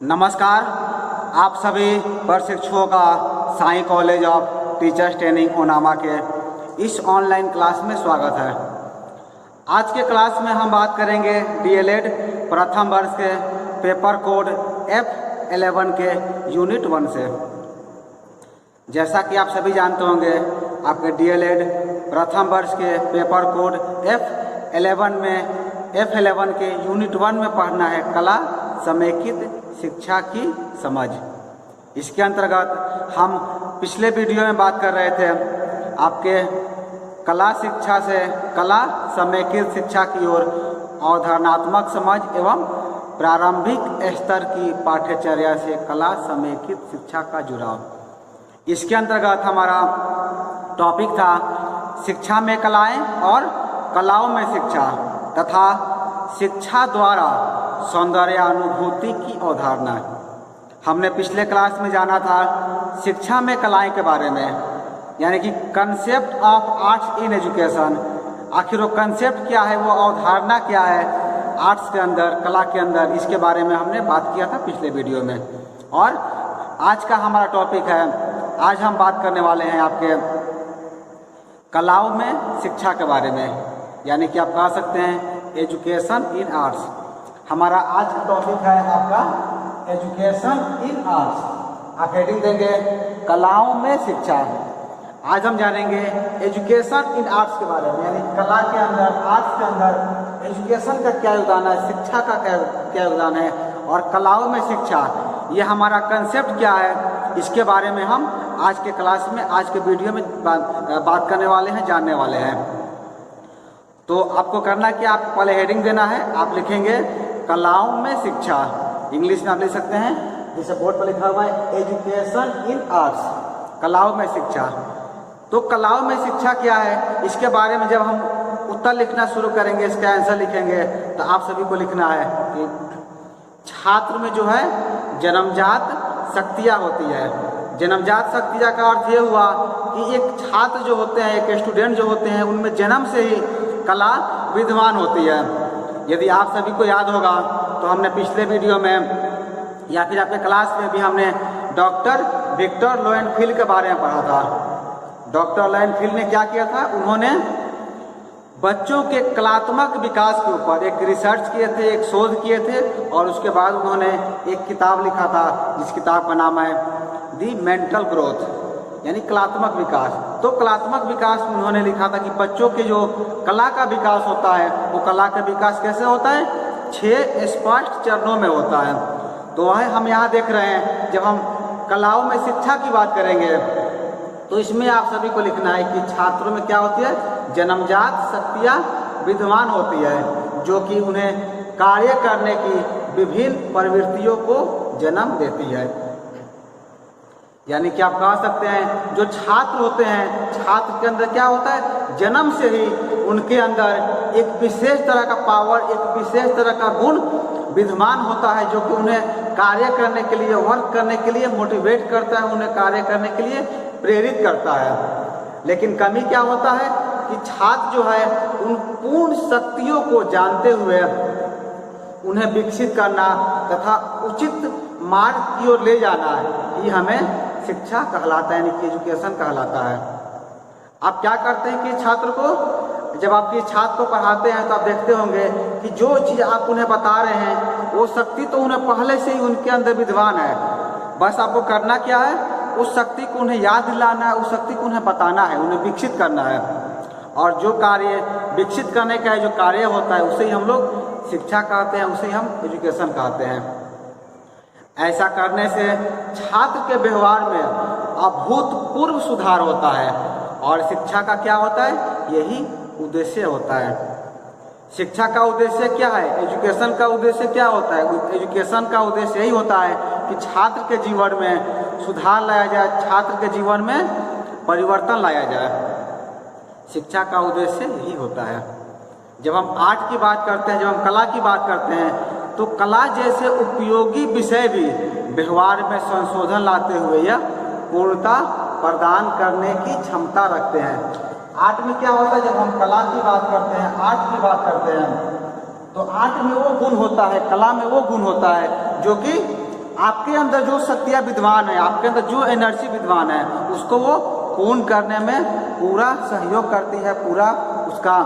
नमस्कार। आप सभी प्रशिक्षुओं का Sai college of teachers training ओनामा के इस ऑनलाइन क्लास में स्वागत है। आज के क्लास में हम बात करेंगे डीएलएड प्रथम वर्ष के पेपर कोड F11 के यूनिट 1 से। जैसा कि आप सभी जानते होंगे, आपके डीएलएड प्रथम वर्ष के पेपर कोड F11 के यूनिट 1 में पढ़ना है कला समेकित शिक्षा की समझ। इसके अंतर्गत हम पिछले वीडियो में बात कर रहे थे आपके कला शिक्षा से कला समेकित शिक्षा की ओर अवधारणात्मक समझ एवं प्रारंभिक स्तर की पाठ्यचर्या से कला समेकित शिक्षा का जुड़ाव। इसके अंतर्गत हमारा टॉपिक था शिक्षा में कलाएं और कलाओं में शिक्षा तथा शिक्षा द्वारा सौंदर्यानुभूति की अवधारणा। हमने पिछले क्लास में जाना था शिक्षा में कलाएं के बारे में, यानी कि concept of arts in education. आखिर वो कंसेप्ट क्या है, वो अवधारणा क्या है आर्ट्स के अंदर, कला के अंदर, इसके बारे में हमने बात किया था पिछले वीडियो में। और आज का हमारा टॉपिक है, आज हम बात करने वाले हैं आपके कलाओं में शिक्षा के बारे में, यानी कि आप कह सकते हैं एजुकेशन इन आर्ट्स। हमारा आज का टॉपिक है आपका एजुकेशन इन आर्ट्स। आप हेडिंग देंगे कलाओं में शिक्षा। आज हम जानेंगे एजुकेशन इन आर्ट्स के बारे में, यानी कला के अंदर, आर्ट्स के अंदर एजुकेशन का क्या योगदान है, शिक्षा का क्या योगदान है, और कलाओं में शिक्षा, ये हमारा कंसेप्ट क्या है, इसके बारे में हम आज के क्लास में, आज के वीडियो में बात करने वाले हैं, जानने वाले हैं। तो आपको करना क्या, आप पहले हेडिंग देना है। आप लिखेंगे कलाओं में शिक्षा, इंग्लिश में आप लिख सकते हैं, जैसे बोर्ड पर लिखा हुआ है एजुकेशन इन आर्ट्स, कलाओं में शिक्षा। तो कलाओं में शिक्षा क्या है, इसके बारे में जब हम उत्तर लिखना शुरू करेंगे, इसका आंसर लिखेंगे, तो आप सभी को लिखना है कि छात्र में जो है जन्मजात शक्तियाँ होती है। जन्मजात शक्तियाँ का अर्थ ये हुआ कि एक छात्र जो होते हैं, एक स्टूडेंट जो होते हैं, उनमें जन्म से ही कला विद्यमान होती है। यदि आप सभी को याद होगा तो हमने पिछले वीडियो में या फिर आपके क्लास में भी हमने डॉक्टर विक्टर लोएनफील्ड के बारे में पढ़ा था। डॉक्टर लोएनफील्ड ने क्या किया था, उन्होंने बच्चों के कलात्मक विकास के ऊपर एक रिसर्च किए थे, एक शोध किए थे, और उसके बाद उन्होंने एक किताब लिखा था, जिस किताब का नाम है दी मेंटल ग्रोथ, यानी कलात्मक विकास। तो कलात्मक विकास में उन्होंने लिखा था कि बच्चों के जो कला का विकास होता है, वो कला का विकास कैसे होता है, 6 स्पष्ट चरणों में होता है। तो वह हम यहाँ देख रहे हैं, जब हम कलाओं में शिक्षा की बात करेंगे तो इसमें आप सभी को लिखना है कि छात्रों में क्या होती है, जन्मजात शक्तियाँ विद्यमान होती है, जो कि उन्हें कार्य करने की विभिन्न प्रवृत्तियों को जन्म देती है। यानी कि आप कह सकते हैं जो छात्र होते हैं, छात्र के अंदर क्या होता है, जन्म से ही उनके अंदर एक विशेष तरह का पावर, एक विशेष तरह का गुण विद्यमान होता है, जो कि उन्हें कार्य करने के लिए, वर्क करने के लिए मोटिवेट करता है, उन्हें कार्य करने के लिए प्रेरित करता है। लेकिन कमी क्या होता है कि छात्र जो है उन पूर्ण शक्तियों को जानते हुए उन्हें विकसित करना तथा उचित मार्ग की ओर ले जाना, ये हमें शिक्षा कहलाता है, यानी कि एजुकेशन कहलाता है। आप क्या करते हैं कि छात्र को, जब आपके छात्र को पढ़ाते हैं तो आप देखते होंगे कि जो चीज़ आप उन्हें बता रहे हैं, वो शक्ति तो उन्हें पहले से ही उनके अंदर विद्यमान है। बस आपको करना क्या है, उस शक्ति को उन्हें याद दिलाना है, उस शक्ति को उन्हें बताना है, उन्हें विकसित करना है। और जो कार्य विकसित करने का जो कार्य होता है, उसे ही हम लोग शिक्षा कहते हैं, उसे हम एजुकेशन कहते हैं। ऐसा करने से छात्र के व्यवहार में अभूतपूर्व सुधार होता है, और शिक्षा का क्या होता है, यही उद्देश्य होता है। शिक्षा का उद्देश्य क्या है, एजुकेशन का उद्देश्य क्या होता है, एजुकेशन का उद्देश्य यही होता है कि छात्र के जीवन में सुधार लाया जाए, छात्र के जीवन में परिवर्तन लाया जाए। शिक्षा का उद्देश्य यही होता है। जब हम आर्ट की बात करते हैं, जब हम कला की बात करते हैं, तो कला जैसे उपयोगी विषय भी व्यवहार में संशोधन लाते हुए यह पूर्णता प्रदान करने की क्षमता रखते हैं। आर्ट में क्या होता है, जब हम कला की बात करते हैं, आर्ट की बात करते हैं, तो आर्ट में वो गुण होता है, कला में वो गुण होता है जो कि आपके अंदर जो शक्तियाँ विद्यमान है, आपके अंदर जो एनर्जी विद्यमान है, उसको वो पूर्ण करने में पूरा सहयोग करती है। पूरा उसका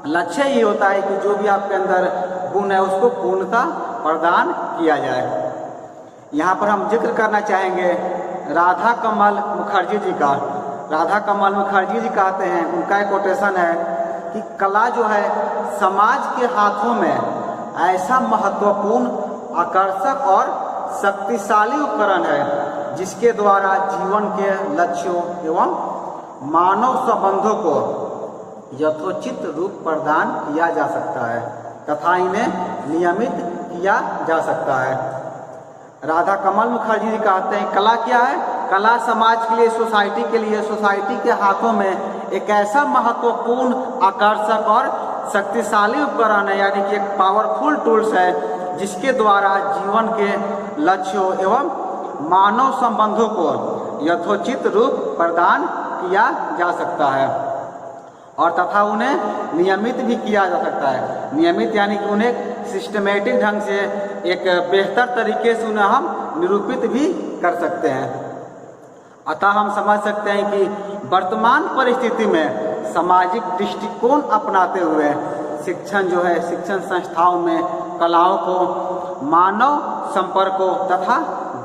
लक्ष्य ये होता है कि जो भी आपके अंदर गुण है उसको पूर्णता प्रदान किया जाए। यहाँ पर हम जिक्र करना चाहेंगे राधा कमल मुखर्जी जी का। राधा कमल मुखर्जी जी कहते हैं, उनका एक कोटेशन है कि कला जो है समाज के हाथों में ऐसा महत्वपूर्ण, आकर्षक और शक्तिशाली उपकरण है जिसके द्वारा जीवन के लक्ष्यों एवं मानव संबंधों को यथोचित रूप प्रदान किया जा सकता है तथा इन्हें नियमित किया जा सकता है। राधा कमल मुखर्जी जी कहते हैं कला क्या है? कला समाज के लिए, सोसाइटी के लिए, सोसाइटी के हाथों में एक ऐसा महत्वपूर्ण, आकर्षक और शक्तिशाली उपकरण है, यानी कि एक पावरफुल टूल्स है जिसके द्वारा जीवन के लक्ष्यों एवं मानव संबंधों को यथोचित रूप प्रदान किया जा सकता है और तथा उन्हें नियमित भी किया जा सकता है। नियमित यानी कि उन्हें सिस्टमेटिक ढंग से, एक बेहतर तरीके से उन्हें हम निरूपित भी कर सकते हैं। अतः हम समझ सकते हैं कि वर्तमान परिस्थिति में सामाजिक दृष्टिकोण अपनाते हुए शिक्षण जो है, शिक्षण संस्थाओं में कलाओं को मानव संपर्कों तथा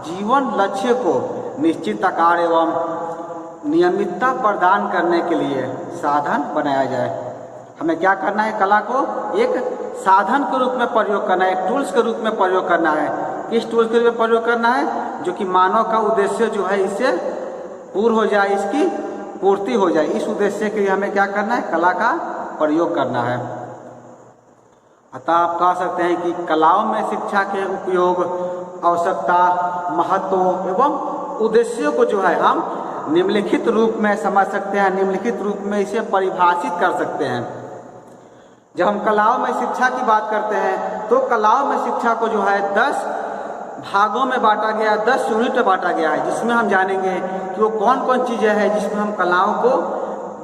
जीवन लक्ष्य को निश्चित आकार एवं नियमितता प्रदान करने के लिए साधन बनाया जाए। हमें क्या करना है? कला को एक साधन के रूप में प्रयोग करना है, एक टूल्स के रूप में प्रयोग करना है। किस टूल्स के रूप में प्रयोग करना है? जो कि मानव का उद्देश्य जो है इससे पूर्ण हो जाए, इसकी पूर्ति हो जाए। इस उद्देश्य के लिए हमें क्या करना है? कला का प्रयोग करना है। अतः आप कह सकते हैं कि कलाओं में शिक्षा के उपयोग, आवश्यकता, महत्व एवं उद्देश्यों को जो है हम निम्नलिखित रूप में समझ सकते हैं, निम्नलिखित रूप में इसे परिभाषित कर सकते हैं। जब हम कलाओं में शिक्षा की बात करते हैं तो कलाओं में शिक्षा को जो है 10 भागों में बांटा गया है, 10 यूनिट में बांटा गया है, जिसमें हम जानेंगे कि वो कौन कौन चीज़ें हैं जिसमें हम कलाओं को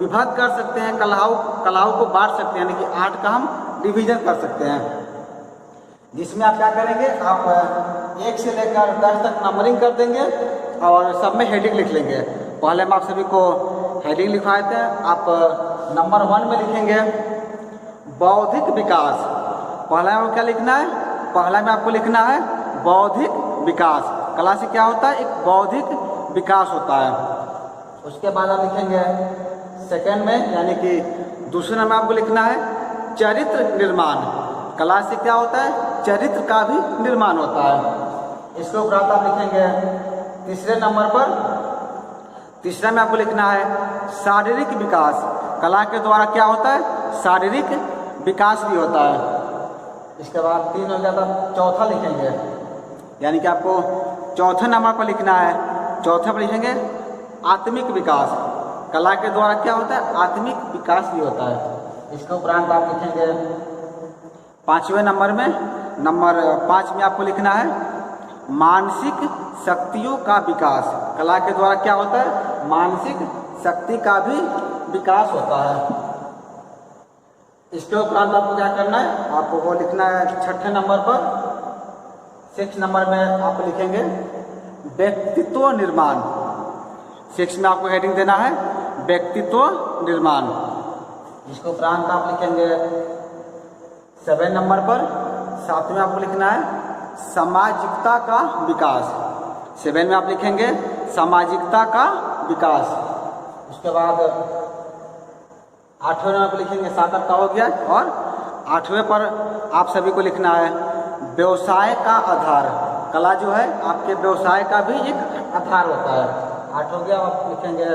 विभक्त कर सकते हैं, कलाओं को बांट सकते हैं, यानी कि 8 का हम डिवीजन कर सकते हैं। जिसमें आप क्या करेंगे? आप 1 से लेकर 10 तक नंबरिंग कर देंगे और सब में हेडिंग लिख लेंगे। पहले हम आप सभी को हेडिंग लिखवाए थे। आप नंबर 1 में लिखेंगे बौद्धिक विकास। पहला में क्या लिखना है? पहला में आपको लिखना है बौद्धिक विकास। कला से क्या होता है? एक बौद्धिक विकास होता है। उसके बाद आप लिखेंगे सेकंड में, यानी कि दूसरे नंबर आपको लिखना है चरित्र निर्माण। कला से क्या होता है? चरित्र का भी निर्माण होता है। इसके उपरांत आप लिखेंगे तीसरे नंबर पर, तीसरा में आपको लिखना है शारीरिक विकास। कला के द्वारा क्या होता है? शारीरिक विकास भी होता है। इसके बाद 3 हो गया, तो चौथा लिखेंगे, यानी कि आपको चौथे नंबर पर लिखना है। चौथे पर लिखेंगे आत्मिक विकास। कला के द्वारा क्या होता है? आत्मिक विकास भी होता है। इसके उपरांत आप लिखेंगे 5वें नंबर में, नंबर 5 में आपको लिखना है मानसिक शक्तियों का विकास। कला के द्वारा क्या होता है? मानसिक शक्ति का भी विकास होता है। इसके उपरांत आपको क्या करना है? आपको वो लिखना है 6ठे नंबर पर, 6 नंबर में आप लिखेंगे व्यक्तित्व निर्माण। 6 में आपको हेडिंग देना है व्यक्तित्व निर्माण। इसके उपरांत आप लिखेंगे 7 नंबर पर, 7 में आपको लिखना है सामाजिकता का विकास। 7 में आप लिखेंगे सामाजिकता का विकास। उसके बाद 8वें नंबर पर लिखेंगे, 7 आपका हो गया, और 8वें पर आप सभी को लिखना है व्यवसाय का आधार। कला जो है आपके व्यवसाय का भी एक आधार होता है। 8 हो गया, आप लिखेंगे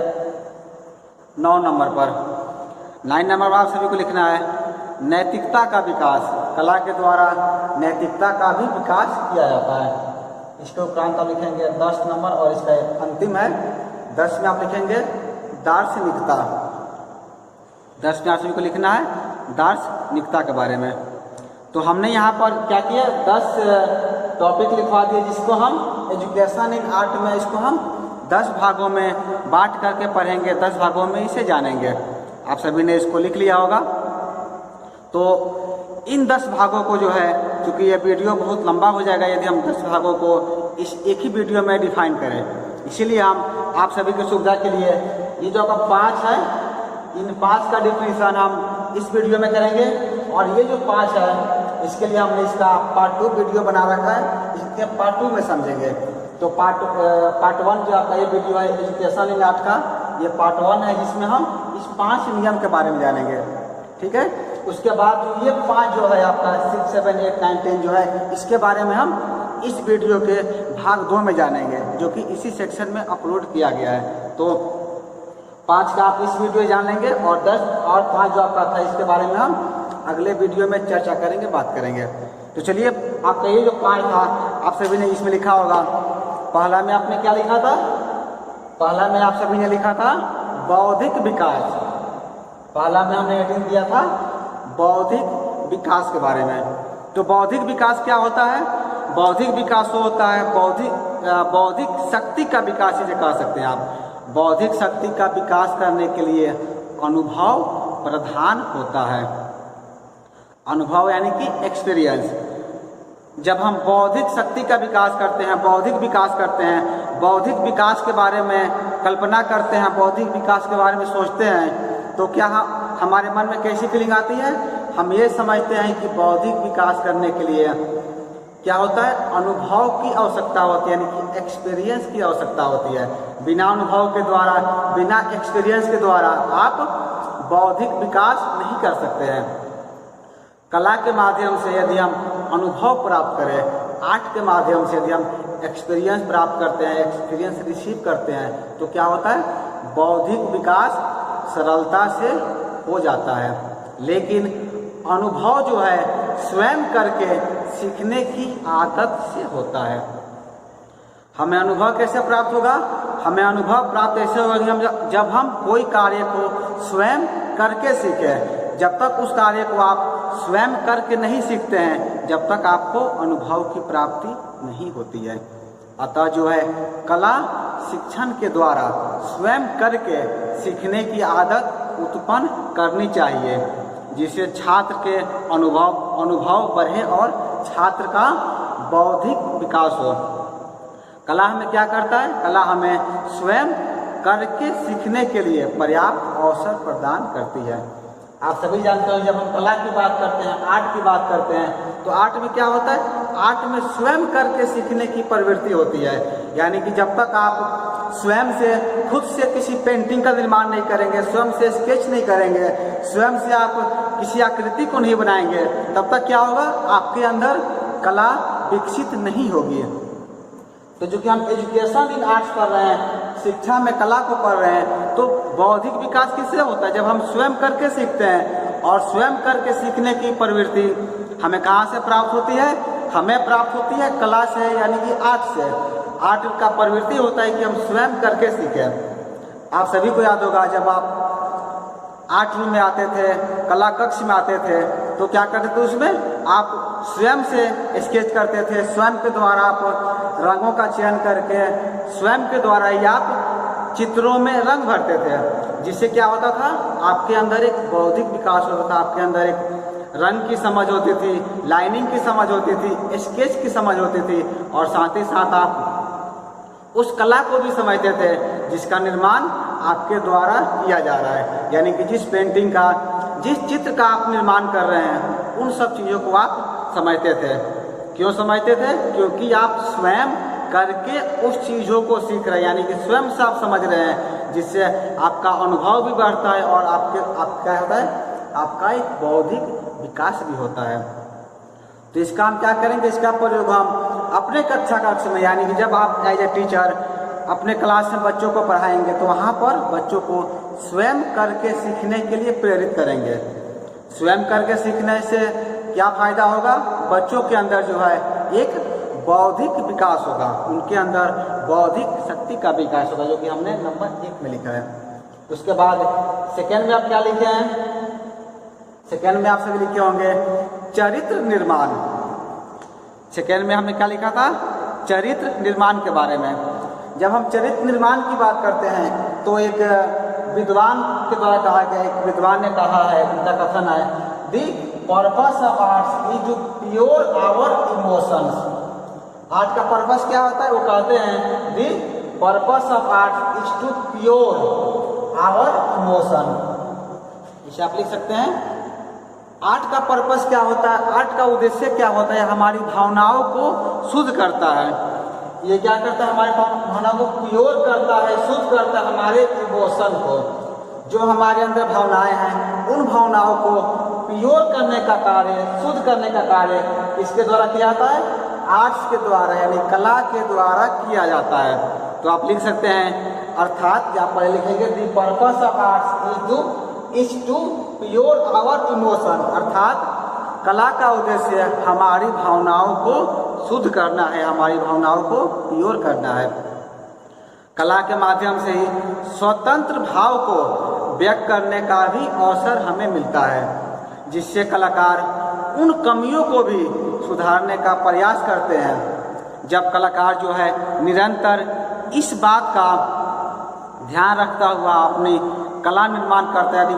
9 नंबर पर। 9 नंबर पर आप सभी को लिखना है नैतिकता का विकास। कला के द्वारा नैतिकता का भी विकास किया जाता है। इसके उपरांत आप लिखेंगे 10 नंबर, और इसका अंतिम है 10 में आप लिखेंगे दार्शनिकता। 10 में आप सभी को लिखना है दार्शनिकता के बारे में। तो हमने यहाँ पर क्या किया? 10 टॉपिक लिखवा दिए जिसको हम एजुकेशन इन आर्ट में, इसको हम 10 भागों में बांट करके पढ़ेंगे, 10 भागों में इसे जानेंगे। आप सभी ने इसको लिख लिया होगा। तो इन 10 भागों को जो है क्योंकि ये वीडियो बहुत लंबा हो जाएगा यदि हम 10 भागों को इस एक ही वीडियो में डिफाइन करें। इसीलिए हम आप सभी की सुविधा के लिए ये जो आपका 5 है, इन 5 का डिफिनीशन हम इस वीडियो में करेंगे, और ये जो 5 है इसके लिए हमने इसका पार्ट 2 वीडियो बना रखा है, इसके पार्ट 2 में समझेंगे। तो पार्ट 1 जो आपका ये वीडियो है एजुकेशन इन आर्ट का, ये पार्ट 1 है जिसमें हम इस 5 नियम के बारे में जानेंगे। ठीक है, उसके बाद जो ये 5 जो है आपका 6, 7, 8, 9, 10 जो है, इसके बारे में हम इस वीडियो के भाग 2 में जानेंगे, जो कि इसी सेक्शन में अपलोड किया गया है। तो 5 का आप इस वीडियो जान लेंगे, और 10 और 5 जो आपका था इसके बारे में हम अगले वीडियो में चर्चा करेंगे, बात करेंगे। तो चलिए, आपका ये जो 5 था आप सभी ने इसमें लिखा होगा। पहला में आपने क्या लिखा था? पहला में आप सभी ने लिखा था बौद्धिक विकास। पहला में हमने हेडिंग दिया था बौद्धिक विकास के बारे में। तो बौद्धिक विकास क्या होता है? बौद्धिक विकास वो होता है बौद्धिक शक्ति का विकास, इसे कह सकते हैं आप। बौद्धिक शक्ति का विकास करने के लिए अनुभव प्रधान होता है। अनुभव यानी कि एक्सपीरियंस। जब हम बौद्धिक शक्ति का विकास करते हैं, बौद्धिक विकास करते हैं, बौद्धिक विकास के बारे में कल्पना करते हैं, बौद्धिक विकास के बारे में सोचते हैं, तो क्या हमारे मन में कैसी फीलिंग आती है? हम ये समझते हैं कि बौद्धिक विकास करने के लिए क्या होता है? अनुभव की आवश्यकता होती है, यानी कि एक्सपीरियंस की आवश्यकता होती है। बिना अनुभव के द्वारा, बिना एक्सपीरियंस के द्वारा आप बौद्धिक विकास नहीं कर सकते हैं। कला के माध्यम से यदि हम अनुभव प्राप्त करें, आर्ट के माध्यम से यदि हम एक्सपीरियंस प्राप्त करते हैं, एक्सपीरियंस रिसीव करते हैं, तो क्या होता है? बौद्धिक विकास सरलता से हो जाता है। लेकिन अनुभव जो है स्वयं करके सीखने की आदत से होता है। हमें अनुभव कैसे प्राप्त होगा? हमें अनुभव प्राप्त ऐसे होगा कि जब हम कोई कार्य को स्वयं करके सीखें। जब तक उस कार्य को आप स्वयं करके नहीं सीखते हैं, जब तक आपको अनुभव की प्राप्ति नहीं होती है। अतः जो है कला शिक्षण के द्वारा स्वयं करके सीखने की आदत उत्पन्न करनी चाहिए, जिससे छात्र के अनुभव बढ़े और छात्र का बौद्धिक विकास हो। कला हमें क्या करता है? कला हमें स्वयं करके सीखने के लिए पर्याप्त अवसर प्रदान करती है। आप सभी जानते हो, जब हम कला की बात करते हैं, आर्ट की बात करते हैं, तो आर्ट में क्या होता है? आर्ट में स्वयं करके सीखने की प्रवृत्ति होती है। यानी कि जब तक आप स्वयं से, खुद से किसी पेंटिंग का निर्माण नहीं करेंगे, स्वयं से स्केच नहीं करेंगे, स्वयं से आप किसी आकृति को नहीं बनाएंगे, तब तक क्या होगा? आपके अंदर कला विकसित नहीं होगी। तो जो कि हम एजुकेशन इन आर्ट्स पढ़ रहे हैं, शिक्षा में कला को पढ़ रहे हैं, तो बौद्धिक विकास किससे होता है? जब हम स्वयं करके सीखते हैं। और स्वयं करके सीखने की प्रवृत्ति हमें कहाँ से प्राप्त होती है? हमें प्राप्त होती है कला से, यानी कि आर्ट से। आर्ट का प्रवृत्ति होता है कि हम स्वयं करके सीखें। आप सभी को याद होगा, जब आप आर्ट रूम में आते थे, कला कक्ष में आते थे, तो क्या करते थे? उसमें आप स्वयं से स्केच करते थे, स्वयं के द्वारा आप रंगों का चयन करके स्वयं के द्वारा ही आप चित्रों में रंग भरते थे, जिससे क्या होता था? आपके अंदर एक बौद्धिक विकास होता था, आपके अंदर एक रंग की समझ होती थी, लाइनिंग की समझ होती थी, स्केच की समझ होती थी, और साथ ही साथ आप उस कला को भी समझते थे जिसका निर्माण आपके द्वारा किया जा रहा है। यानी कि जिस पेंटिंग का, जिस चित्र का आप निर्माण कर रहे हैं, उन सब चीज़ों को आप समझते थे। क्यों समझते थे? क्योंकि आप स्वयं करके उस चीज़ों को सीख रहे हैं, यानी कि स्वयं से आप समझ रहे हैं, जिससे आपका अनुभव भी बढ़ता है और क्या होता है? आपका एक बौद्धिक विकास भी होता है। तो इसका हम क्या करेंगे? इसका प्रयोग हम अपने कक्षा कक्ष में, यानी कि जब आप एज ए टीचर अपने क्लास में बच्चों को पढ़ाएंगे, तो वहाँ पर बच्चों को स्वयं करके सीखने के लिए प्रेरित करेंगे। स्वयं करके सीखने से क्या फायदा होगा? बच्चों के अंदर जो है एक बौद्धिक विकास होगा, उनके अंदर बौद्धिक शक्ति का विकास होगा, जो कि हमने नंबर 1 में लिखा है। उसके बाद सेकेंड में आप क्या लिखे हैं? सेकेंड में आप सभी लिखे होंगे चरित्र निर्माण। सेकेंड में हमने क्या लिखा था? चरित्र निर्माण के बारे में। जब हम चरित्र निर्माण की बात करते हैं, तो एक विद्वान के द्वारा कहा गया, एक विद्वान ने कहा है, उनका कथन है, the purpose of arts is to pure our emotions. Art का पर्पस क्या होता है? वो कहते हैं the purpose of art is to pure our emotion. इसे आप लिख सकते हैं। आर्ट का पर्पस क्या होता है? आर्ट का उद्देश्य क्या होता है? हमारी भावनाओं को शुद्ध करता है। ये क्या करता है? हमारी भावनाओं को प्योर करता है, शुद्ध करता है हमारे इमोशन को। जो हमारे अंदर भावनाएं हैं उन भावनाओं को प्योर करने का कार्य, शुद्ध करने का कार्य किसके द्वारा किया जाता है? आर्ट्स के द्वारा, यानी कला के द्वारा किया जाता है। तो आप लिख सकते हैं अर्थात या पहले लिखेंगे the purpose of arts is to pure our emotion, अर्थात कला का उद्देश्य हमारी भावनाओं को शुद्ध करना है, हमारी भावनाओं को प्योर करना है। कला के माध्यम से ही स्वतंत्र भाव को व्यक्त करने का भी अवसर हमें मिलता है, जिससे कलाकार उन कमियों को भी सुधारने का प्रयास करते हैं। जब कलाकार जो है निरंतर इस बात का ध्यान रखता हुआ अपनी कला निर्माण करता है, यदि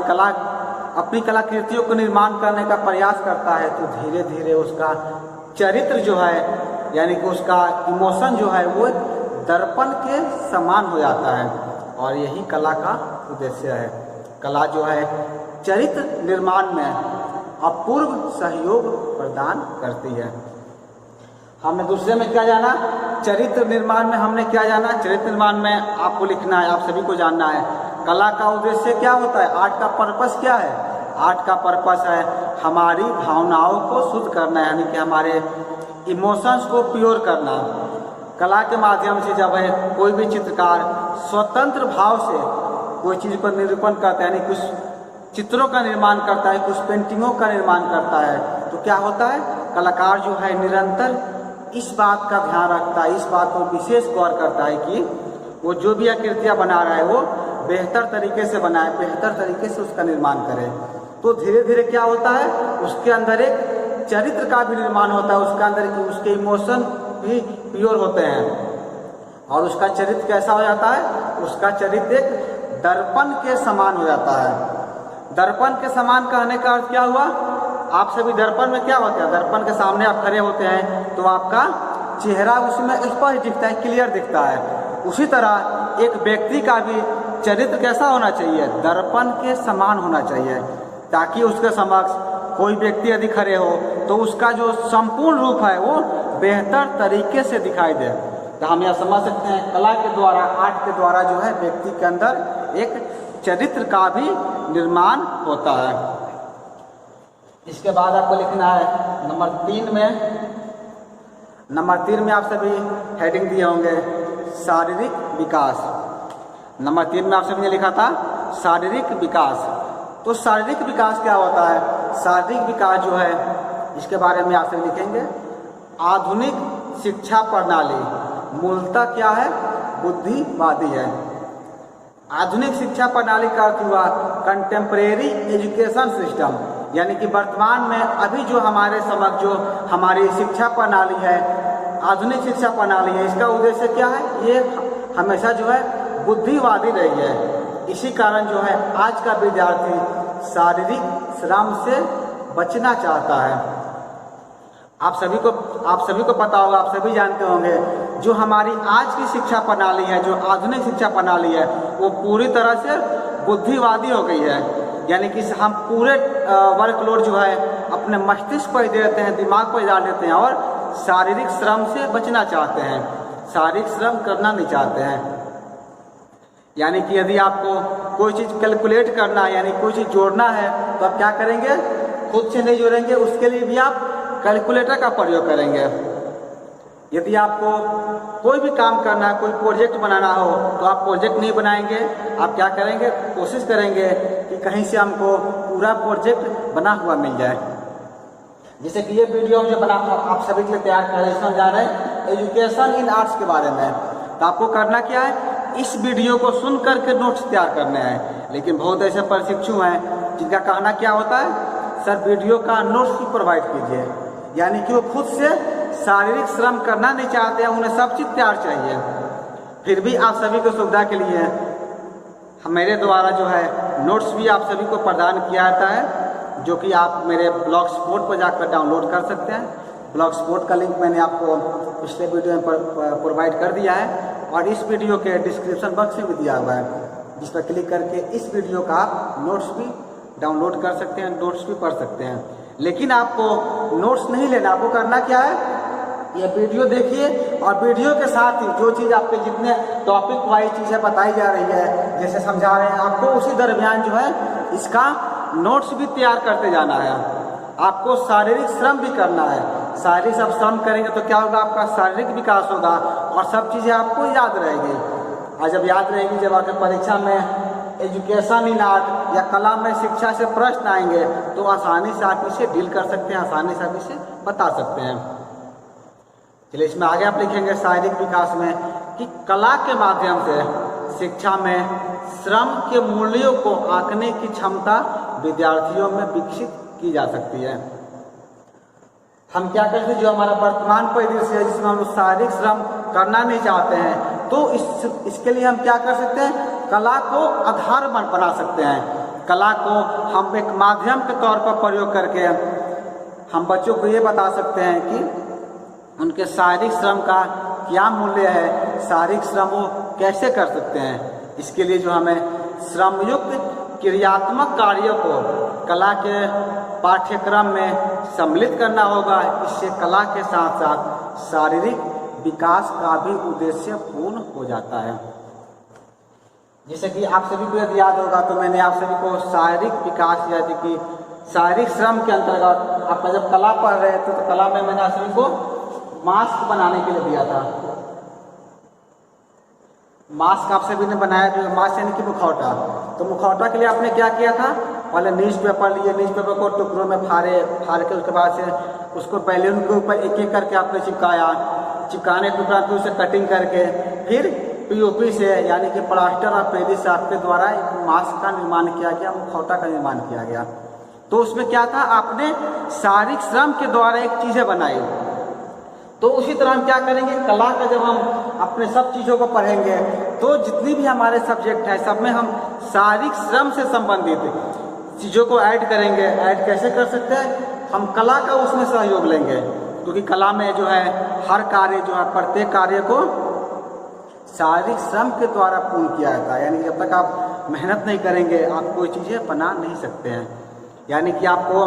अपनी कलाकृतियों को निर्माण करने का प्रयास करता है, तो धीरे धीरे उसका चरित्र जो है, यानी कि उसका इमोशन जो है वो दर्पण के समान हो जाता है। और यही कला का उद्देश्य है। कला जो है चरित्र निर्माण में अपूर्व सहयोग प्रदान करती है। हमने दूसरे में क्या जाना? चरित्र निर्माण में हमने क्या जाना? चरित्र निर्माण में आपको लिखना है, आप सभी को जानना है कला का उद्देश्य क्या होता है। आर्ट का पर्पस क्या है? आर्ट का पर्पस है हमारी भावनाओं को शुद्ध करना, यानी कि हमारे इमोशंस को प्योर करना। कला के माध्यम से जब है कोई भी चित्रकार स्वतंत्र भाव से कोई चीज़ पर निरूपण करता है, यानी कुछ चित्रों का निर्माण करता है, कुछ पेंटिंगों का निर्माण करता है, तो क्या होता है? कलाकार जो है निरंतर इस बात का ध्यान रखता है, इस बात को विशेष गौर करता है कि वो जो भी आकृतियाँ बना रहा है वो बेहतर तरीके से बनाए, बेहतर तरीके से उसका निर्माण करे। तो धीरे धीरे क्या होता है? उसके अंदर एक चरित्र का भी निर्माण होता है, उसके अंदर की उसके इमोशन भी प्योर होते हैं। और उसका चरित्र कैसा हो जाता है? उसका चरित्र एक दर्पण के समान हो जाता है। दर्पण के समान कहने का अर्थ क्या हुआ? आप सभी दर्पण में क्या होते हैं? दर्पण के सामने आप खड़े होते हैं तो आपका चेहरा उसमें स्पष्ट दिखता है, क्लियर दिखता है। उसी तरह एक व्यक्ति का भी चरित्र कैसा होना चाहिए? दर्पण के समान होना चाहिए, ताकि उसके समक्ष कोई व्यक्ति यदि खड़े हो तो उसका जो संपूर्ण रूप है वो बेहतर तरीके से दिखाई दे। तो हम यह समझ सकते हैं कला के द्वारा, आर्ट के द्वारा जो है व्यक्ति के अंदर एक चरित्र का भी निर्माण होता है। इसके बाद आपको लिखना है नंबर 3 में आप सभी हेडिंग दिए होंगे शारीरिक विकास। नंबर 3 में आप सभी ने लिखा था शारीरिक विकास। तो शारीरिक विकास क्या होता है? शारीरिक विकास जो है इसके बारे में आप सभी लिखेंगे आधुनिक शिक्षा प्रणाली मूलतः क्या है? बुद्धिवादी है। आधुनिक शिक्षा प्रणाली का अर्थ हुआ कंटेम्प्रेरी एजुकेशन सिस्टम, यानी कि वर्तमान में अभी जो हमारे समक्ष जो हमारी शिक्षा प्रणाली है, आधुनिक शिक्षा प्रणाली है, इसका उद्देश्य क्या है? ये हमेशा जो है बुद्धिवादी रही है। इसी कारण जो है आज का विद्यार्थी शारीरिक श्रम से बचना चाहता है। आप सभी को पता होगा, आप सभी जानते होंगे, जो हमारी आज की शिक्षा प्रणाली है, जो आधुनिक शिक्षा प्रणाली है, वो पूरी तरह से बुद्धिवादी हो गई है। यानी कि हम पूरे वर्कलोड जो है अपने मस्तिष्क पर दे देते हैं, दिमाग पर डाल देते हैं और शारीरिक श्रम से बचना चाहते हैं, शारीरिक श्रम करना नहीं चाहते हैं। यानी कि यदि आपको कोई चीज़ कैलकुलेट करना है, यानी कोई चीज़ जोड़ना है, तो आप क्या करेंगे? खुद से नहीं जोड़ेंगे, उसके लिए भी आप कैलकुलेटर का प्रयोग करेंगे। यदि आपको कोई भी काम करना है, कोई प्रोजेक्ट बनाना हो, तो आप प्रोजेक्ट नहीं बनाएंगे, आप क्या करेंगे? कोशिश करेंगे कि कहीं से हमको पूरा प्रोजेक्ट बना हुआ मिल जाए। जैसे कि ये वीडियो जो बना आप सभी के लिए तैयार कर रहे हैं, इसमें जा रहे हैं एजुकेशन इन आर्ट्स के बारे में। तो आपको करना क्या है? इस वीडियो को सुन करके नोट्स तैयार करने हैं। लेकिन बहुत ऐसे प्रशिक्षु हैं जिनका कहना क्या होता है? सर वीडियो का नोट्स भी प्रोवाइड कीजिए। यानी कि वो खुद से शारीरिक श्रम करना नहीं चाहते हैं, उन्हें सब चीज़ तैयार चाहिए। फिर भी आप सभी को सुविधा के लिए मेरे द्वारा जो है नोट्स भी आप सभी को प्रदान किया जाता है। जो कि आप मेरे ब्लॉग स्पॉट पर जाकर डाउनलोड कर सकते हैं। ब्लॉग स्पॉट का लिंक मैंने आपको पिछले वीडियो में प्रोवाइड कर दिया है और इस वीडियो के डिस्क्रिप्शन बॉक्स में भी दिया हुआ है, जिस पर क्लिक करके इस वीडियो का आप नोट्स भी डाउनलोड कर सकते हैं, नोट्स भी पढ़ सकते हैं। लेकिन आपको नोट्स नहीं लेना, आपको करना क्या है, ये वीडियो देखिए और वीडियो के साथ ही जो चीज़ आपके जितने टॉपिक वाइज चीज़ें बताई जा रही है, जैसे समझा रहे हैं, आपको उसी दरमियान जो है इसका नोट्स भी तैयार करते जाना है। आपको शारीरिक श्रम भी करना है। शारीरिक सब श्रम करेंगे तो क्या होगा, आपका शारीरिक विकास होगा और सब चीज़ें आपको याद रहेगी। और जब याद रहेगी, जब आपके परीक्षा में एजुकेशन इन आर्ट या कला में शिक्षा से प्रश्न आएंगे तो आसानी से आप इसे डील कर सकते हैं, आसानी से आप इसे बता सकते हैं। चलिए इसमें आगे आप लिखेंगे शारीरिक विकास में कि कला के माध्यम से शिक्षा में श्रम के मूल्यों को आंकने की क्षमता विद्यार्थियों में विकसित की जा सकती है। हम क्या करते हैं, जो हमारा वर्तमान परिदृश्य है जिसमें हम शारीरिक श्रम करना नहीं चाहते हैं, तो इसके लिए हम क्या कर सकते हैं, कला को आधार बना सकते हैं। कला को हम एक माध्यम के तौर पर प्रयोग करके हम बच्चों को ये बता सकते हैं कि उनके शारीरिक श्रम का क्या मूल्य है, शारीरिक श्रम वो कैसे कर सकते हैं। इसके लिए जो हमें श्रमयुक्त क्रियात्मक कार्यों को कला के पाठ्यक्रम में सम्मिलित करना होगा। इससे कला के साथ साथ शारीरिक विकास का भी उद्देश्य पूर्ण हो जाता है। जैसे कि आप सभी को यदि याद होगा तो मैंने आप सभी को शारीरिक विकास यानी कि शारीरिक श्रम के अंतर्गत आपका जब कला पढ़ रहे थे तो कला में मैंने आप सभी को मास्क बनाने के लिए दिया था। मास्क आप सभी ने बनाया, जो मास्क यानी कि मुखौटा। तो मुखौटा के लिए आपने क्या किया था, पहले न्यूज़पेपर लिए, न्यूज़पेपर को टुकड़ों में फाड़ के उसके बाद से उसको बैलून के ऊपर एक एक करके आपने चिपकाया। चिपकाने के उपरांत उसे कटिंग करके फिर पीओपी से यानी कि प्लास्टर और पेरिस से आपके द्वारा एक मास्क का निर्माण किया गया, मुखौटा का निर्माण किया गया। तो उसमें क्या था, आपने शारीरिक श्रम के द्वारा एक चीज़ें बनाई। तो उसी तरह हम क्या करेंगे, कला का जब हम अपने सब चीज़ों को पढ़ेंगे तो जितनी भी हमारे सब्जेक्ट है सब में हम शारीरिक श्रम से संबंधित चीज़ों को ऐड करेंगे। ऐड कैसे कर सकते हैं, हम कला का उसमें सहयोग लेंगे, क्योंकि कला में जो है हर कार्य जो है प्रत्येक कार्य को शारीरिक श्रम के द्वारा पूर्ण किया जाता है। यानी जब तक आप मेहनत नहीं करेंगे आप कोई चीज़ें बना नहीं सकते हैं। यानी कि आपको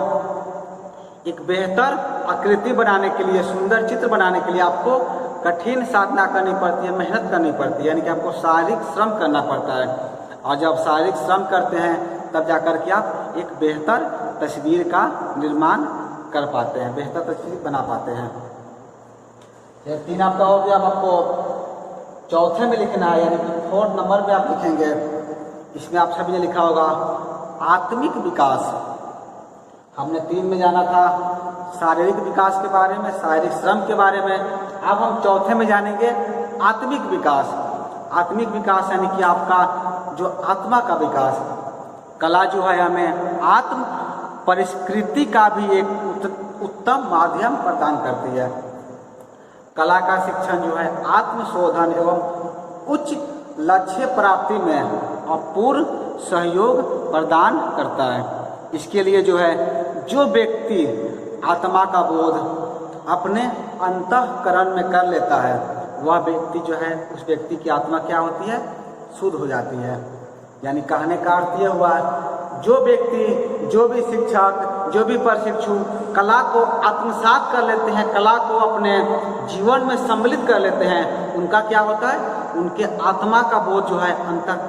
एक बेहतर आकृति बनाने के लिए, सुंदर चित्र बनाने के लिए आपको कठिन साधना करनी पड़ती है, मेहनत करनी पड़ती है, यानी कि आपको शारीरिक श्रम करना पड़ता है। और जब शारीरिक श्रम करते हैं तब जाकर के आप एक बेहतर तस्वीर का निर्माण कर पाते हैं, बेहतर तस्वीर बना पाते हैं। ये 3 आपका हो गया। अब आपको चौथे में लिखना है, यानी कि 4 नंबर पे आप लिखेंगे। इसमें आप सभी ने लिखा होगा आत्मिक विकास। हमने 3 में जाना था शारीरिक विकास के बारे में, शारीरिक श्रम के बारे में। अब हम चौथे में जानेंगे आत्मिक विकास। आत्मिक विकास यानी कि आपका जो आत्मा का विकास। कला जो है हमें आत्म परिष्कृति का भी एक उत्तम माध्यम प्रदान करती है। कला का शिक्षण जो है आत्मशोधन एवं उच्च लक्ष्य प्राप्ति में अपूर्व सहयोग प्रदान करता है। इसके लिए जो है जो व्यक्ति आत्मा का बोध अपने अंतःकरण में कर लेता है वह व्यक्ति जो है, उस व्यक्ति की आत्मा क्या होती है, शुद्ध हो जाती है। यानी कहने का अर्थ यह हुआ, जो व्यक्ति, जो भी शिक्षक, जो भी प्रशिक्षु कला को आत्मसात कर लेते हैं, कला को अपने जीवन में सम्मिलित कर लेते हैं, उनका क्या होता है, उनके आत्मा का बोध जो है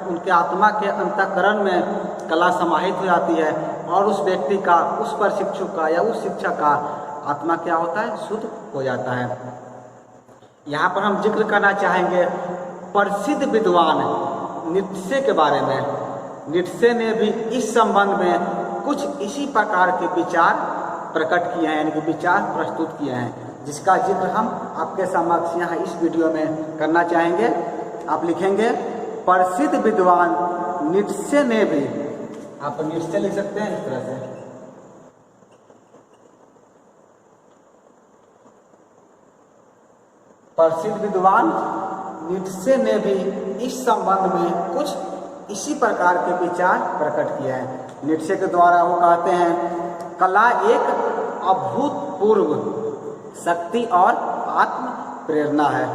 उनके आत्मा के अंतःकरण में कला समाहित हो जाती है और उस व्यक्ति का, उस प्रशिक्षु का या उस शिक्षक का आत्मा क्या होता है, शुद्ध हो जाता है। यहाँ पर हम जिक्र करना चाहेंगे प्रसिद्ध विद्वान नीत्शे के बारे में। नीत्शे ने भी इस संबंध में कुछ इसी प्रकार के विचार प्रकट किए हैं, यानी कि विचार प्रस्तुत किए हैं, जिसका जिक्र हम आपके समक्ष यहाँ इस वीडियो में करना चाहेंगे। आप लिखेंगे प्रसिद्ध विद्वान नीत्शे ने भी, आप नीत्शे लिख सकते हैं इस तरह से, प्रसिद्ध विद्वान नीत्शे ने भी इस संबंध में कुछ इसी प्रकार के विचार प्रकट किए हैं। नीत्शे के द्वारा वो कहते हैं कला एक अभूतपूर्व शक्ति और आत्म प्रेरणा है।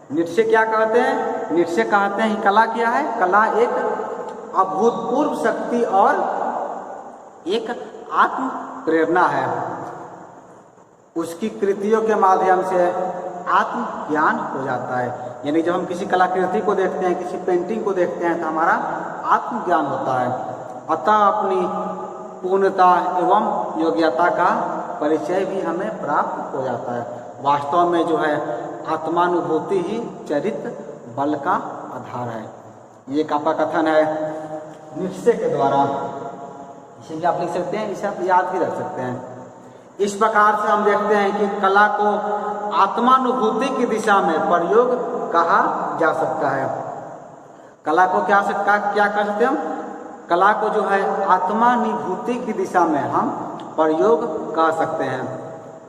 नीत्शे क्या कहते हैं? नीत्शे कहते हैं कला क्या है? कला एक अभूतपूर्व शक्ति और एक आत्म प्रेरणा है। उसकी कृतियों के माध्यम से आत्म ज्ञान हो जाता है। यानी जब हम किसी कलाकृति को देखते हैं, किसी पेंटिंग को देखते हैं, तो हमारा आत्म ज्ञान होता है। अतः अपनी पूर्णता एवं योग्यता का परिचय भी हमें प्राप्त हो जाता है। वास्तव में जो है आत्मानुभूति ही चरित्र बल का आधार है। ये एक आपका कथन है नीत्शे के द्वारा। इसे भी आप लिख सकते हैं, इसे आप याद भी रख सकते हैं। इस प्रकार से हम देखते हैं कि कला को आत्मानुभूति की दिशा में प्रयोग कहा जा सकता है। कला को क्या कर सकते हैं हम? कला को जो है आत्मानुभूति की दिशा में हम प्रयोग कर सकते हैं।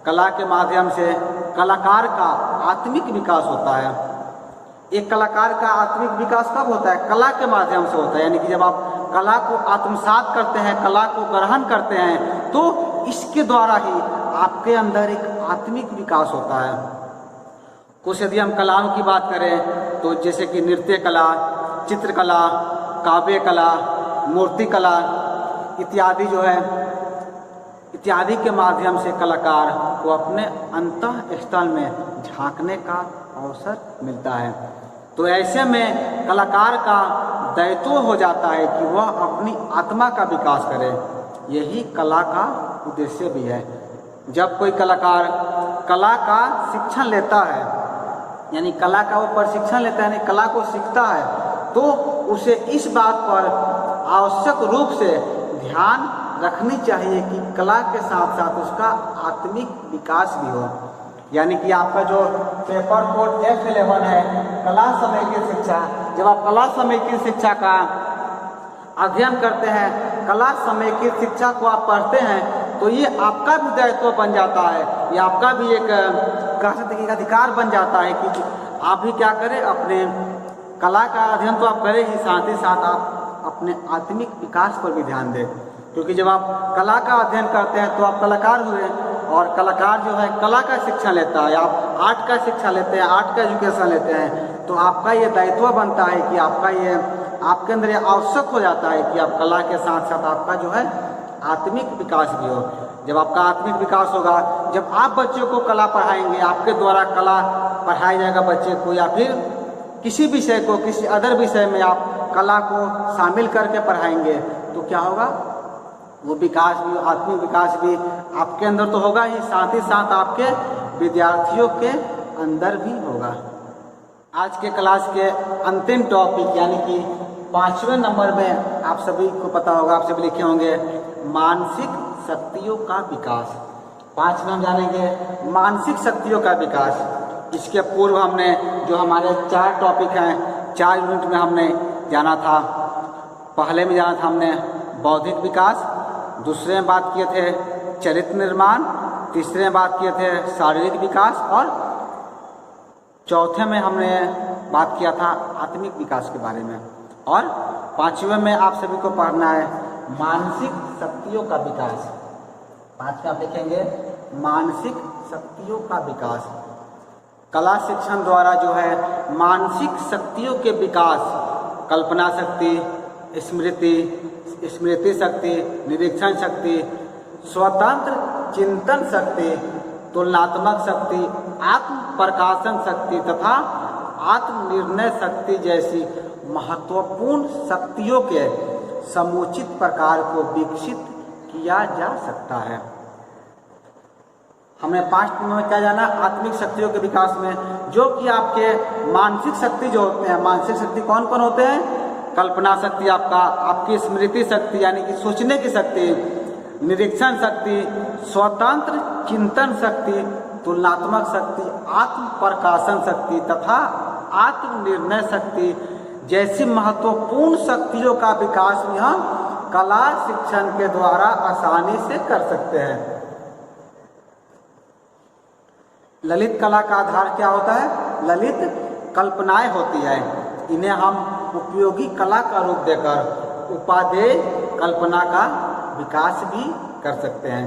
कला के माध्यम से कलाकार का आत्मिक विकास होता है। एक कलाकार का आत्मिक विकास कब होता है? कला के माध्यम से होता है। यानी कि जब आप कला को आत्मसात करते हैं, कला को ग्रहण करते हैं, तो इसके द्वारा ही आपके अंदर एक आत्मिक विकास होता है। कुछ यदि हम कलाओं की बात करें तो जैसे कि नृत्य कला, चित्रकला, काव्य कला, मूर्ति कला इत्यादि जो है, इत्यादि के माध्यम से कलाकार को अपने अंतः स्थल में झांकने का अवसर मिलता है। तो ऐसे में कलाकार का दायित्व हो जाता है कि वह अपनी आत्मा का विकास करे। यही कला का उद्देश्य भी है। जब कोई कलाकार कला का शिक्षण लेता है, यानी कला का वो प्रशिक्षण लेता है, यानी कला को सीखता है, तो उसे इस बात पर आवश्यक रूप से ध्यान रखनी चाहिए कि कला के साथ साथ उसका आत्मिक विकास भी हो। यानी कि आपका जो पेपर कोड F11 है, कला समेकित शिक्षा, जब आप कला समेकित शिक्षा का अध्ययन करते हैं, कला समेकित शिक्षा को आप पढ़ते हैं, तो ये आपका भी दायित्व बन जाता है, ये आपका भी एक कह सकते हैं अधिकार बन जाता है कि आप भी क्या करें, अपने कला का अध्ययन तो आप करें ही, साथ ही साथ आप अपने आत्मिक विकास पर भी ध्यान दें। क्योंकि जब आप कला का अध्ययन करते हैं तो आप कलाकार हुए, और कलाकार जो है कला का शिक्षा लेता है, आप आर्ट का शिक्षा लेते हैं, आर्ट का एजुकेशन लेते हैं, तो आपका ये दायित्व बनता है कि आपका ये आपके अंदर ये आवश्यक हो जाता है कि आप कला के साथ साथ आपका जो है आत्मिक विकास भी हो। जब आपका आत्मिक विकास होगा, जब आप बच्चों को कला पढ़ाएंगे, आपके द्वारा कला पढ़ाया जाएगा बच्चे को, या फिर किसी विषय को, किसी अदर विषय में आप कला को शामिल करके पढ़ाएंगे, तो क्या होगा, वो विकास भी, आत्मिक विकास भी आपके अंदर तो होगा ही, साथ ही साथ आपके विद्यार्थियों के अंदर भी होगा। आज के क्लास के अंतिम टॉपिक यानी कि 5वें नंबर में आप सभी को पता होगा, आप सभी लिखे होंगे मानसिक शक्तियों का विकास। 5 में हम जानेंगे मानसिक शक्तियों का विकास। इसके पूर्व हमने जो हमारे 4 टॉपिक हैं, 4 यूनिट में हमने जाना था। पहले में जाना था हमने बौद्धिक विकास, दूसरे में बात किए थे चरित्र निर्माण, तीसरे में बात किए थे शारीरिक विकास, और चौथे में हमने बात किया था आत्मिक विकास के बारे में। और 5वें में आप सभी को पढ़ना है मानसिक शक्तियों का विकास। 5 में आप लिखेंगे मानसिक शक्तियों का विकास। कला शिक्षण द्वारा जो है मानसिक शक्तियों के विकास, कल्पना शक्ति, स्मृति शक्ति, निरीक्षण शक्ति, स्वतंत्र चिंतन शक्ति, तुलनात्मक शक्ति, आत्म प्रकाशन शक्ति तथा आत्मनिर्णय शक्ति जैसी महत्वपूर्ण शक्तियों के समुचित प्रकार को विकसित किया जा सकता है। हमें 5 में क्या जाना, आत्मिक शक्तियों के विकास में, जो कि आपके मानसिक शक्ति जो होते हैं, मानसिक शक्ति कौन कौन होते हैं, कल्पना शक्ति आपकी स्मृति शक्ति यानी कि सोचने की शक्ति, निरीक्षण शक्ति, स्वतंत्र चिंतन शक्ति, तुलनात्मक शक्ति, आत्म प्रकाशन शक्ति तथा आत्मनिर्णय शक्ति जैसी महत्वपूर्ण शक्तियों का विकास भी हम कला शिक्षण के द्वारा आसानी से कर सकते हैं। ललित कला का आधार क्या होता है, ललित कल्पनाएं होती है। इन्हें हम उपयोगी कला का रूप देकर उपादेय कल्पना का विकास भी कर सकते हैं।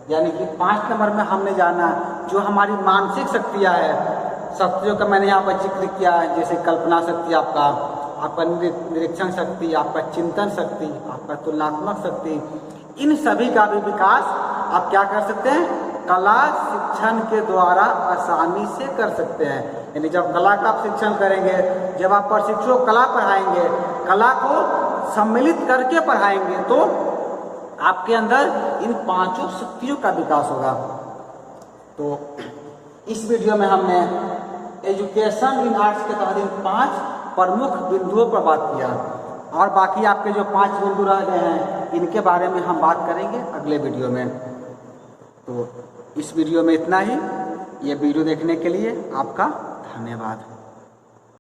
यानी कि 5 नंबर में हमने जाना जो हमारी मानसिक शक्तियाँ है, शक्तियों का मैंने यहाँ पर जिक्र किया है, जैसे कल्पना शक्ति, आपका निरीक्षण शक्ति, आपका चिंतन शक्ति, आपका तुलनात्मक शक्ति, इन सभी का भी विकास आप क्या कर सकते हैं, कला शिक्षण के द्वारा आसानी से कर सकते हैं। यानी जब कला का आप शिक्षण करेंगे, जब आप प्रशिक्षु कला पढ़ाएंगे, कला को सम्मिलित करके पढ़ाएंगे, तो आपके अंदर इन 5 शक्तियों का विकास होगा। तो इस वीडियो में हमने एजुकेशन इन आर्ट्स के तहत इन 5 प्रमुख बिंदुओं पर बात किया, और बाकी आपके जो 5 बिंदु रह गए हैं इनके बारे में हम बात करेंगे अगले वीडियो में। तो इस वीडियो में इतना ही। ये वीडियो देखने के लिए आपका धन्यवाद।